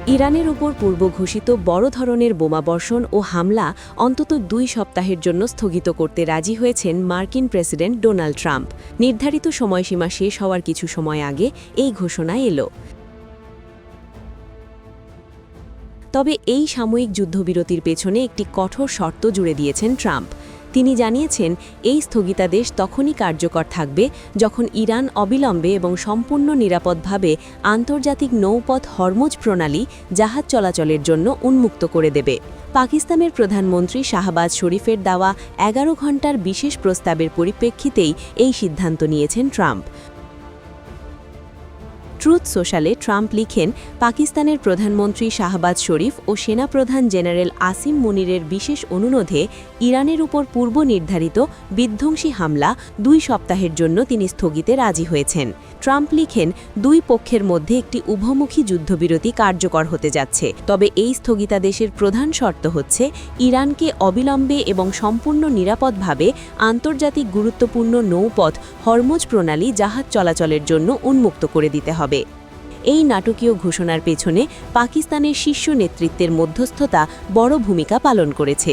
ইরানের উপর পূর্বঘোষিত বড় ধরনের বোমাবর্ষণ ও হামলা অন্তত 2 সপ্তাহের জন্য স্থগিত করতে রাজি হয়েছেন মার্কিন প্রেসিডেন্ট ডোনাল্ড ট্রাম্প। নির্ধারিত সময়সীমা শেষ হওয়ার কিছু সময় আগে এই ঘোষণা এলো। তবে এই সাময়িক যুদ্ধবিরতির পেছনে একটি কঠোর শর্ত জুড়ে দিয়েছেন ট্রাম্প। তিনি জানিয়েছেন, এই স্থগিতাদেশ তখনই কার্যকর থাকবে যখন ইরান অবিলম্বে এবং সম্পূর্ণ নিরাপদভাবে আন্তর্জাতিক নৌপথ হরমুজ প্রণালী জাহাজ চলাচলের জন্য উন্মুক্ত করে দেবে। পাকিস্তানের প্রধানমন্ত্রী শাহবাজ শরীফের দেওয়া 11 ঘণ্টার বিশেষ প্রস্তাবের পরিপ্রেক্ষিতেই এই সিদ্ধান্ত নিয়েছেন ট্রাম্প। ট্রুথ সোশ্যালে ট্রাম্প লিখেন, পাকিস্তানের প্রধানমন্ত্রী শাহবাজ শরীফ ও সেনাপ্রধান জেনারেল আসিম মুনিরের বিশেষ অনুরোধে ইরানের উপর পূর্ব নির্ধারিত বিধ্বংসী হামলা 2 সপ্তাহের জন্য তিনি স্থগিতে রাজি হয়েছেন। ট্রাম্প লিখেন, 2 পক্ষের মধ্যে একটি উভমুখী যুদ্ধবিরতি কার্যকর হতে যাচ্ছে, তবে এই স্থগিতাদেশের প্রধান শর্ত হচ্ছে ইরানকে অবিলম্বে এবং সম্পূর্ণ নিরাপদভাবে আন্তর্জাতিক গুরুত্বপূর্ণ নৌপথ হরমুজ প্রণালী জাহাজ চলাচলের জন্য উন্মুক্ত করে দিতে হবে। এই নাটকীয় ঘোষণার পেছনে পাকিস্তানের শীর্ষ নেতৃত্বের মধ্যস্থতা বড় ভূমিকা পালন করেছে।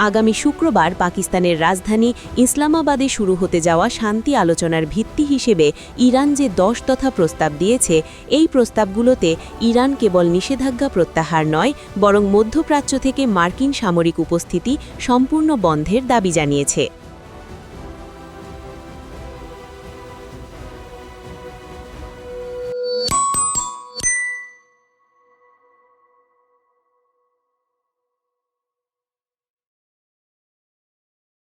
আগামী শুক্রবার পাকিস্তানের রাজধানী ইসলামাবাদে শুরু হতে যাওয়া শান্তি আলোচনার ভিত্তি হিসেবে ইরান যে 10 দফা প্রস্তাব দিয়েছে, এই প্রস্তাবগুলোতে ইরান কেবল নিষেধাজ্ঞা প্রত্যাহার নয়, বরং মধ্যপ্রাচ্য থেকে মার্কিন সামরিক উপস্থিতি সম্পূর্ণ বন্ধের দাবি জানিয়েছে।